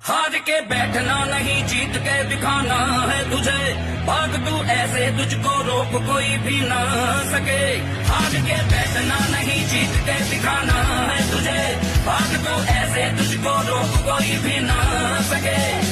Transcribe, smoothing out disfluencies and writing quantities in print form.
हार के बैठना नहीं, जीत के दिखाना है तुझे। भाग तू ऐसे, तुझको रोक कोई भी ना सके। हार के बैठना नहीं, जीत के दिखाना है तुझे। भाग तू ऐसे, तुझको रोक कोई भी ना सके।